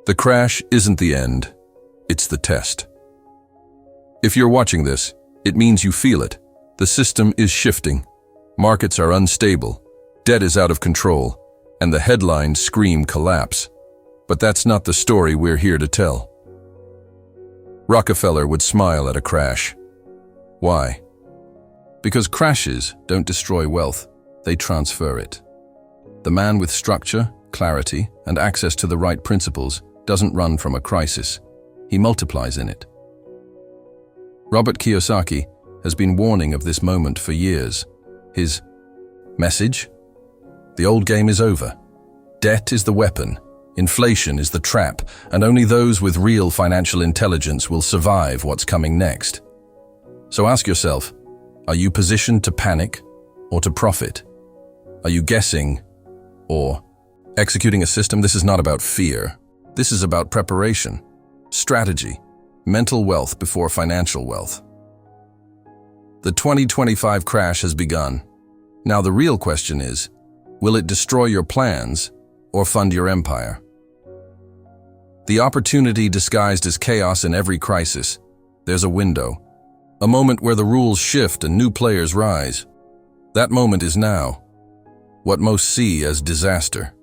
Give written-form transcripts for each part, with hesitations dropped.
The crash isn't the end, it's the test. If you're watching this, it means you feel it. The system is shifting. Markets are unstable, debt is out of control, and the headlines scream collapse. But that's not the story we're here to tell. Rockefeller would smile at a crash. Why? Because crashes don't destroy wealth, they transfer it. The man with structure, clarity, and access to the right principles doesn't run from a crisis. He multiplies in it. Robert Kiyosaki has been warning of this moment for years. His message? The old game is over. Debt is the weapon. Inflation is the trap, and only those with real financial intelligence will survive what's coming next. So ask yourself, are you positioned to panic or to profit? Are you guessing or executing a system? This is not about fear. This is about preparation, strategy, mental wealth before financial wealth. The 2025 crash has begun. Now the real question is, will it destroy your plans or fund your empire? The opportunity disguised as chaos in every crisis. There's a window, a moment where the rules shift and new players rise. That moment is now, what most see as disaster.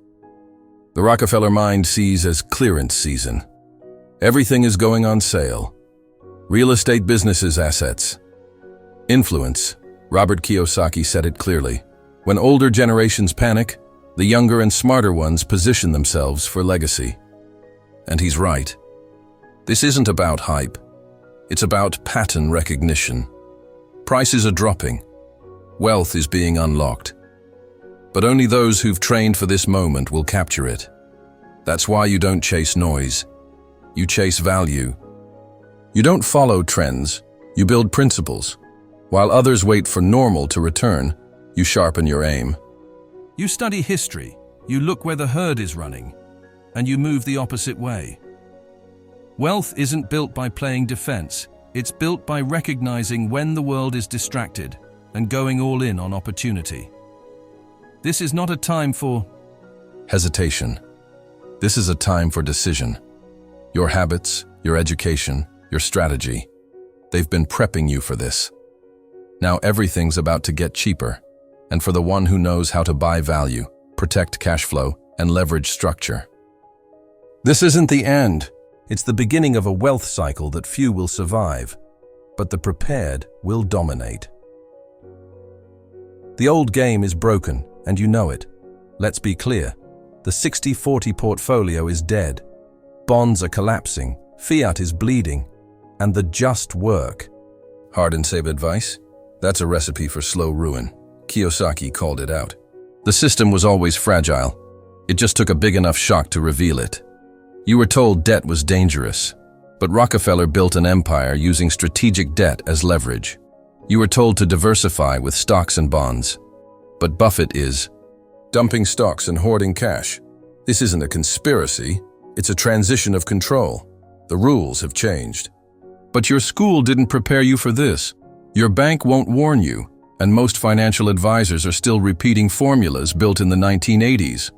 The Rockefeller mind sees as clearance season. Everything is going on sale. Real estate businesses' assets. Influence. Robert Kiyosaki said it clearly. When older generations panic, the younger and smarter ones position themselves for legacy. And he's right. This isn't about hype. It's about pattern recognition. Prices are dropping. Wealth is being unlocked. But only those who've trained for this moment will capture it. That's why you don't chase noise. You chase value. You don't follow trends. You build principles. While others wait for normal to return, you sharpen your aim. You study history. You look where the herd is running, and you move the opposite way. Wealth isn't built by playing defense. It's built by recognizing when the world is distracted and going all in on opportunity. This is not a time for hesitation. This is a time for decision. Your habits, your education, your strategy, they've been prepping you for this. Now everything's about to get cheaper, and for the one who knows how to buy value, protect cash flow, and leverage structure. This isn't the end. It's the beginning of a wealth cycle that few will survive, but the prepared will dominate. The old game is broken, and you know it. Let's be clear. The 60-40 portfolio is dead. Bonds are collapsing, fiat is bleeding, and the just work. Hard and save advice? That's a recipe for slow ruin. Kiyosaki called it out. The system was always fragile. It just took a big enough shock to reveal it. You were told debt was dangerous, but Rockefeller built an empire using strategic debt as leverage. You were told to diversify with stocks and bonds, but Buffett is dumping stocks and hoarding cash. This isn't a conspiracy, it's a transition of control. The rules have changed. But your school didn't prepare you for this. Your bank won't warn you, and most financial advisors are still repeating formulas built in the 1980s.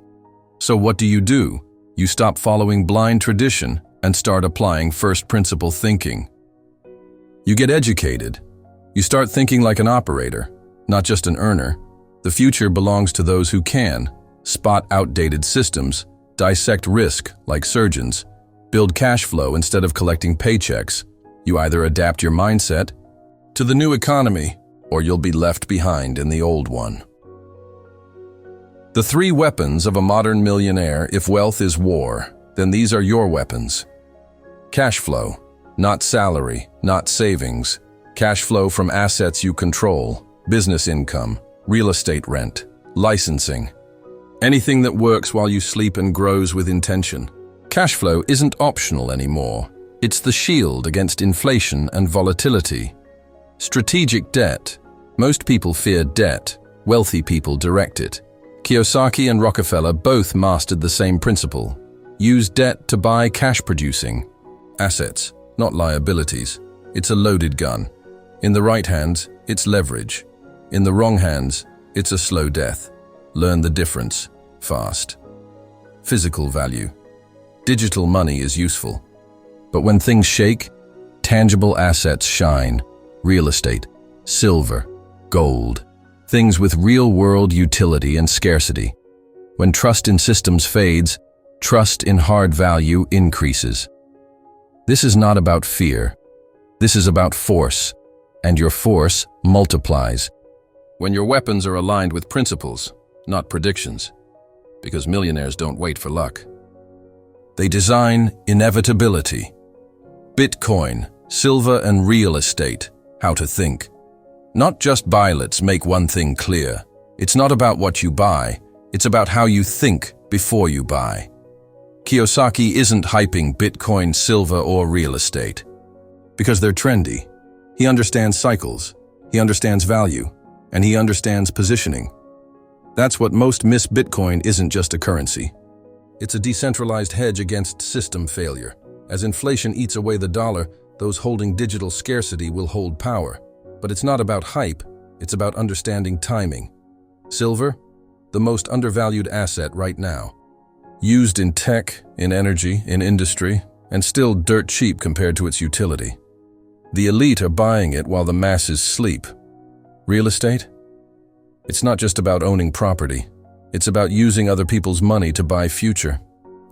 So what do? You stop following blind tradition and start applying first principle thinking. You get educated. You start thinking like an operator, not just an earner. The future belongs to those who can spot outdated systems, dissect risk like surgeons, build cash flow instead of collecting paychecks. You either adapt your mindset to the new economy, or you'll be left behind in the old one. The 3 weapons of a modern millionaire. If wealth is war, then these are your weapons. Cash flow, not salary, not savings. Cash flow from assets you control, business income, real estate rent, licensing. Anything that works while you sleep and grows with intention. Cash flow isn't optional anymore. It's the shield against inflation and volatility. Strategic debt. Most people fear debt. Wealthy people direct it. Kiyosaki and Rockefeller both mastered the same principle. Use debt to buy cash-producing assets, not liabilities. It's a loaded gun. In the right hands, it's leverage. In the wrong hands, it's a slow death. Learn the difference, fast. Physical value. Digital money is useful. But when things shake, tangible assets shine. Real estate, silver, gold. Things with real-world utility and scarcity. When trust in systems fades, trust in hard value increases. This is not about fear. This is about force, and your force multiplies. When your weapons are aligned with principles, not predictions, because millionaires don't wait for luck. They design inevitability. Bitcoin, silver, and real estate, how to think. Not just buy. Let's make one thing clear. It's not about what you buy, it's about how you think before you buy. Kiyosaki isn't hyping Bitcoin, silver, or real estate because they're trendy. He understands cycles, he understands value, and he understands positioning. That's what most miss. Bitcoin isn't just a currency. It's a decentralized hedge against system failure. As inflation eats away the dollar, those holding digital scarcity will hold power. But it's not about hype, it's about understanding timing. Silver, the most undervalued asset right now. Used in tech, in energy, in industry, and still dirt cheap compared to its utility. The elite are buying it while the masses sleep. Real estate? It's not just about owning property. It's about using other people's money to buy future.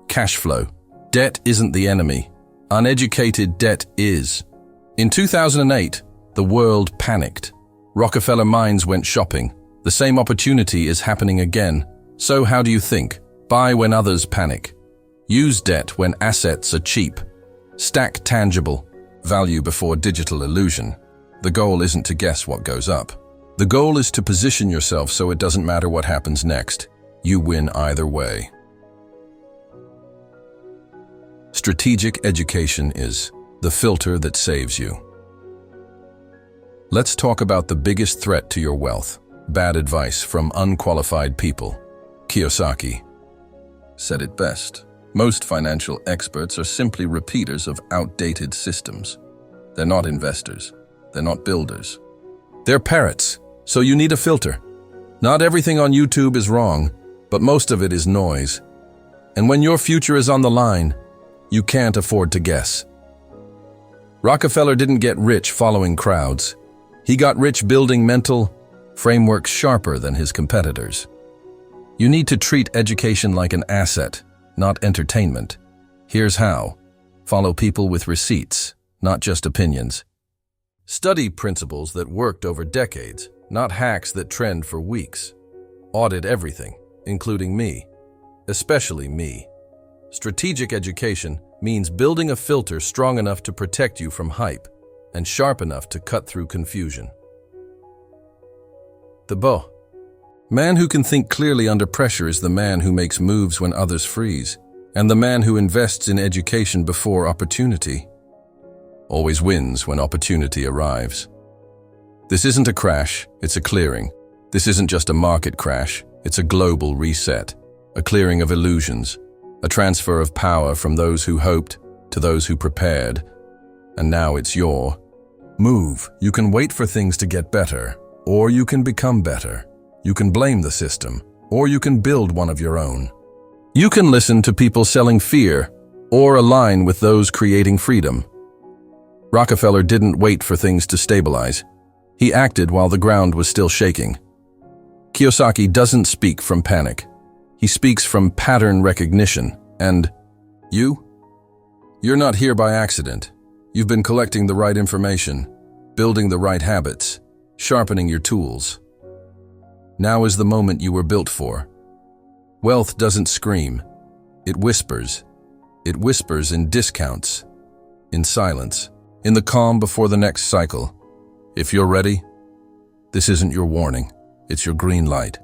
Cash flow. Debt isn't the enemy. Uneducated debt is. In 2008, the world panicked. Rockefeller minds went shopping. The same opportunity is happening again. So how do you think? Buy when others panic. Use debt when assets are cheap. Stack tangible value before digital illusion. The goal isn't to guess what goes up. The goal is to position yourself so it doesn't matter what happens next. You win either way. Strategic education is the filter that saves you. Let's talk about the biggest threat to your wealth. Bad advice from unqualified people. Kiyosaki said it best. Most financial experts are simply repeaters of outdated systems. They're not investors. They're not builders. They're parrots, so you need a filter. Not everything on YouTube is wrong, but most of it is noise. And when your future is on the line, you can't afford to guess. Rockefeller didn't get rich following crowds. He got rich building mental frameworks sharper than his competitors. You need to treat education like an asset, not entertainment. Here's how. Follow people with receipts, not just opinions. Study principles that worked over decades, not hacks that trend for weeks. Audit everything, including me, especially me. Strategic education means building a filter strong enough to protect you from hype and sharp enough to cut through confusion. The man who can think clearly under pressure is the man who makes moves when others freeze, and the man who invests in education before opportunity always wins when opportunity arrives. This isn't a crash, it's a clearing. This isn't just a market crash, it's a global reset, a clearing of illusions, a transfer of power from those who hoped to those who prepared. And now it's your move. You can wait for things to get better, or you can become better. You can blame the system, or you can build one of your own. You can listen to people selling fear, or align with those creating freedom. Rockefeller didn't wait for things to stabilize. He acted while the ground was still shaking. Kiyosaki doesn't speak from panic. He speaks from pattern recognition. And you're not here by accident. You've been collecting the right information, building the right habits, sharpening your tools. Now is the moment you were built for. Wealth doesn't scream. It whispers. It whispers in discounts, in silence, in the calm before the next cycle. If you're ready, this isn't your warning, it's your green light.